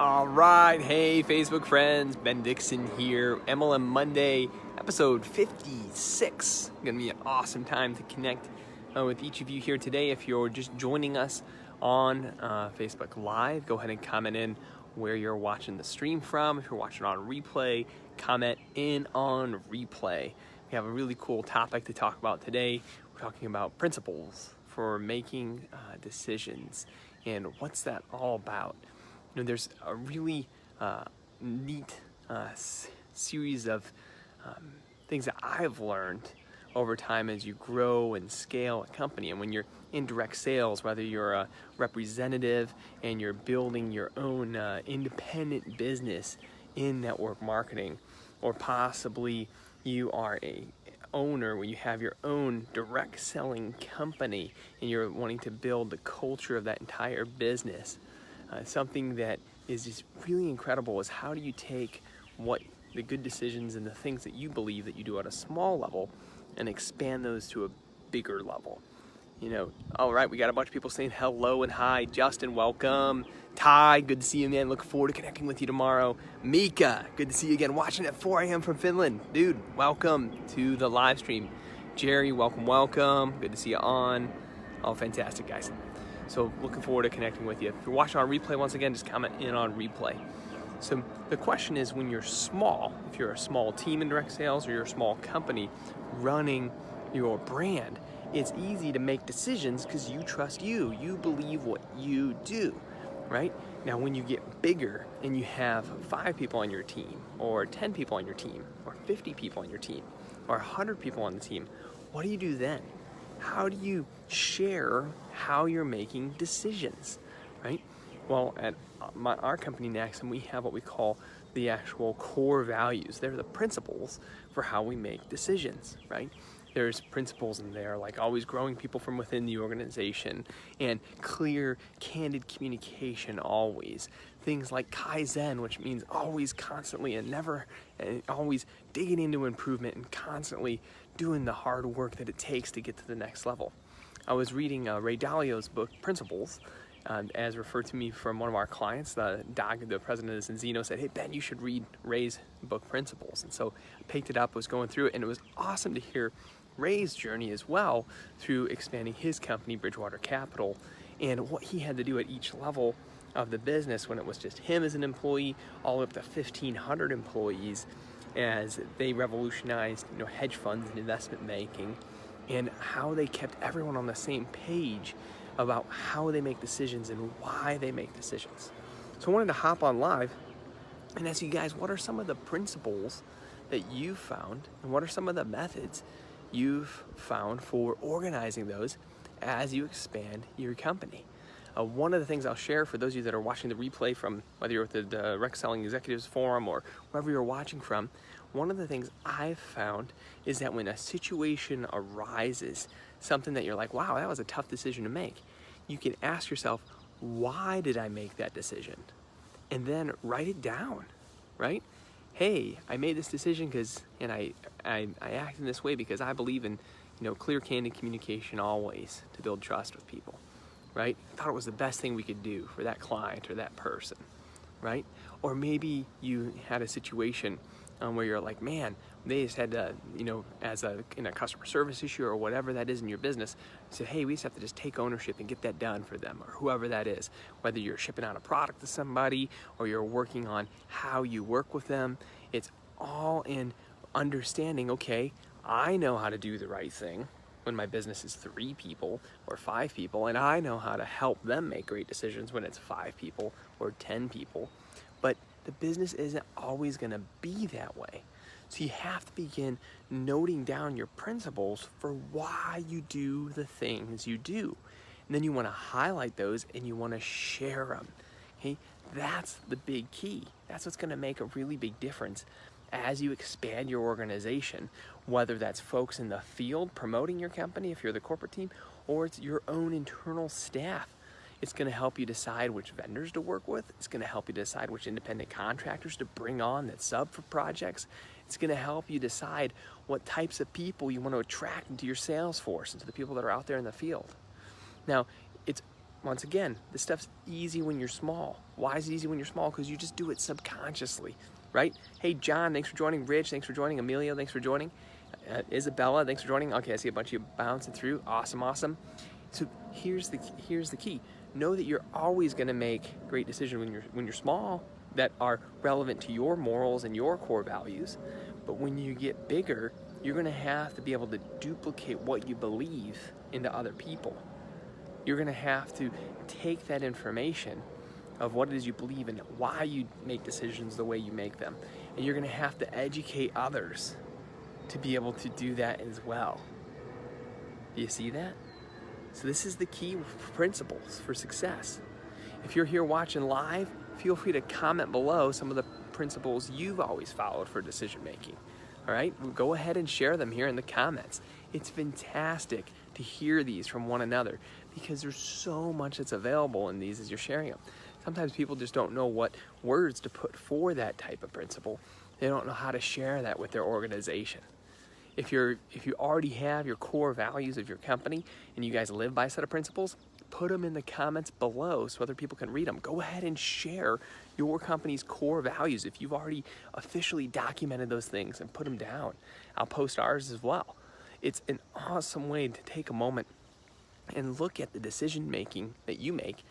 All right, hey Facebook friends, Ben Dixon here, MLM Monday, episode 56. Gonna be an awesome time to connect with each of you here today. If you're just joining us on Facebook Live, go ahead and comment in where you're watching the stream from. If you're watching on replay, comment in on replay. We have a really cool topic to talk about today. We're talking about principles for making decisions, and what's that all about? You know, there's a really neat series of things that I've learned over time as you grow and scale a company. And when you're in direct sales, whether you're a representative and you're building your own independent business in network marketing, or possibly you are a owner when you have your own direct selling company and you're wanting to build the culture of that entire business. Something that is just really incredible is how do you take what the good decisions and the things that you believe that you do at a small level and expand those to a bigger level. You know, all right, we got a bunch of people saying hello and hi. Justin, welcome. Ty, good to see you, man. Looking forward to connecting with you tomorrow. Mika, good to see you again. Watching at 4 a.m. from Finland. Dude, welcome to the live stream. Jerry, welcome. Good to see you on. Oh, fantastic, guys. So looking forward to connecting with you. If you're watching on replay, once again, just comment in on replay. So the question is, when you're small, if you're a small team in direct sales or you're a small company running your brand, it's easy to make decisions because you trust you. You believe what you do, right? Now, when you get bigger and you have 5 people on your team, or 10 people on your team, or 50 people on your team, or 100 people on the team, what do you do then? How do you share how you're making decisions, right? Well, at our company, NaXum, we have what we call the actual core values. They're the principles for how we make decisions, right? There's principles in there like always growing people from within the organization and clear, candid communication always. Things like Kaizen, which means always, constantly, and never, and always digging into improvement and constantly doing the hard work that it takes to get to the next level. I was reading Ray Dalio's book, Principles, as referred to me from one of our clients. The president of Enzino said, hey, Ben, you should read Ray's book, Principles. And so I picked it up, was going through it, and it was awesome to hear Ray's journey as well through expanding his company, Bridgewater Capital, and what he had to do at each level of the business when it was just him as an employee, all up to 1,500 employees, as they revolutionized, hedge funds and investment banking, and how they kept everyone on the same page about how they make decisions and why they make decisions. So I wanted to hop on live and ask you guys, what are some of the principles that you've found, and what are some of the methods you've found for organizing those as you expand your company? One of the things I'll share for those of you that are watching the replay from, whether you're at the Direct Selling Executives Forum or wherever you're watching from, one of the things I've found is that when a situation arises, something that you're like, wow, that was a tough decision to make, you can ask yourself, why did I make that decision? And then write it down, right? Hey, I made this decision because, and I act in this way because I believe in, clear, candid communication always to build trust with people. Right? I thought it was the best thing we could do for that client or that person, right? Or maybe you had a situation where you're like, man, they just had to, in a customer service issue or whatever that is in your business, you said, hey, we just have to just take ownership and get that done for them, or whoever that is. Whether you're shipping out a product to somebody or you're working on how you work with them, it's all in understanding, okay, I know how to do the right thing when my business is 3 people or 5 people, and I know how to help them make great decisions when it's 5 people or 10 people. But the business isn't always going to be that way. So you have to begin noting down your principles for why you do the things you do. And then you want to highlight those and you want to share them. Okay? That's the big key. That's what's going to make a really big difference as you expand your organization, whether that's folks in the field promoting your company if you're the corporate team, or it's your own internal staff. It's going to help you decide which vendors to work with. It's going to help you decide which independent contractors to bring on that sub for projects. It's going to help you decide what types of people you want to attract into your sales force, into the people that are out there in the field. Now, it's once again, this stuff's easy when you're small. Why is it easy when you're small? Because you just do it subconsciously, right? Hey, John, thanks for joining. Rich, thanks for joining. Emilio, thanks for joining. Isabella, thanks for joining. Okay, I see a bunch of you bouncing through. Awesome. So here's the key. Know that you're always going to make great decisions when you're small that are relevant to your morals and your core values. But when you get bigger, you're going to have to be able to duplicate what you believe into other people. You're going to have to take that information of what it is you believe in, why you make decisions the way you make them, and you're going to have to educate others to be able to do that as well. Do you see that? So this is the key principles for success. If you're here watching live, feel free to comment below some of the principles you've always followed for decision making. All right, go ahead and share them here in the comments. It's fantastic to hear these from one another because there's so much that's available in these as you're sharing them. Sometimes people just don't know what words to put for that type of principle. They don't know how to share that with their organization. If you already have your core values of your company and you guys live by a set of principles, put them in the comments below so other people can read them. Go ahead and share your company's core values if you've already officially documented those things and put them down. I'll post ours as well. It's an awesome way to take a moment and look at the decision making that you make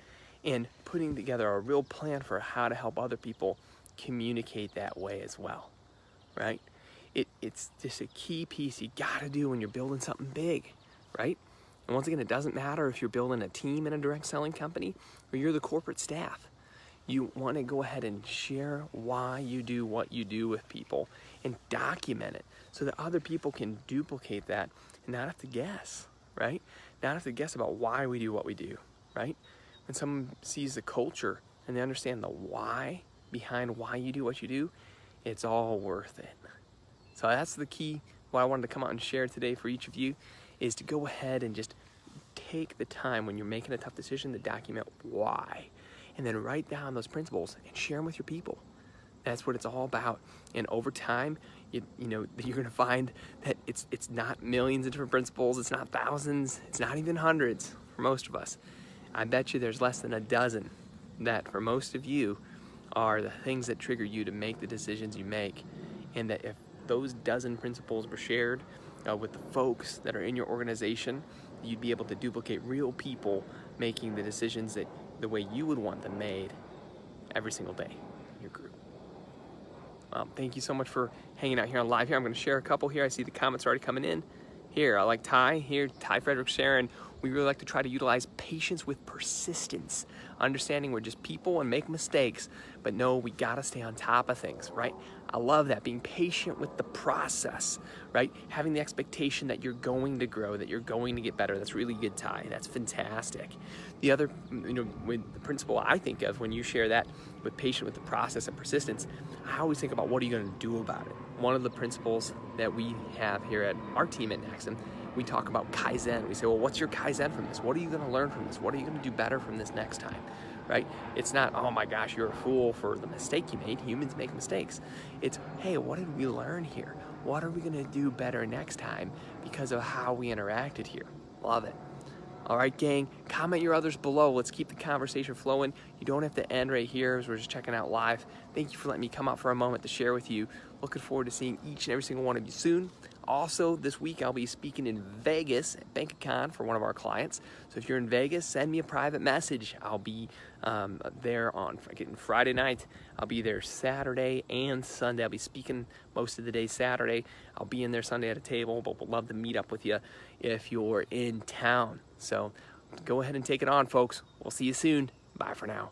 and putting together a real plan for how to help other people communicate that way as well, right? It's just a key piece you gotta do when you're building something big, right? And once again, it doesn't matter if you're building a team in a direct selling company or you're the corporate staff. You want to go ahead and share why you do what you do with people and document it so that other people can duplicate that and not have to guess, right? Not have to guess about why we do what we do, right? When someone sees the culture and they understand the why behind why you do what you do, it's all worth it. So that's the key, what I wanted to come out and share today for each of you, is to go ahead and just take the time when you're making a tough decision to document why, and then write down those principles and share them with your people. That's what it's all about. And over time, you know, you're gonna find that it's not millions of different principles, it's not thousands, it's not even hundreds for most of us. I bet you there's less than a dozen that for most of you are the things that trigger you to make the decisions you make. And that if those dozen principles were shared with the folks that are in your organization, you'd be able to duplicate real people making the decisions that the way you would want them made every single day in your group. Thank you so much for hanging out here on live here. I'm going to share a couple here. I see the comments already coming in. Here, I like Ty. Here, Ty Frederick sharing. We really like to try to utilize patience with persistence. Understanding we're just people and make mistakes, but no, we gotta stay on top of things, right? I love that, being patient with the process, right? Having the expectation that you're going to grow, that you're going to get better. That's really good, Ty. That's fantastic. The other, with the principle I think of when you share that with patient with the process and persistence, I always think about what are you gonna do about it? One of the principles that we have here at our team at NaXum, we talk about Kaizen. We say, well, what's your Kaizen from this? What are you going to learn from this? What are you going to do better from this next time, right? It's not, oh my gosh, you're a fool for the mistake you made. Humans make mistakes. It's, hey, what did we learn here? What are we going to do better next time because of how we interacted here? Love it. All right, gang, comment your others below. Let's keep the conversation flowing. You don't have to end right here as we're just checking out live. Thank you for letting me come out for a moment to share with you. Looking forward to seeing each and every single one of you soon. Also, this week I'll be speaking in Vegas at BankaCon for one of our clients. So if you're in Vegas, send me a private message. I'll be there on Friday night. I'll be there Saturday and Sunday. I'll be speaking most of the day Saturday. I'll be in there Sunday at a table, but we'd love to meet up with you if you're in town. So go ahead and take it on, folks. We'll see you soon. Bye for now.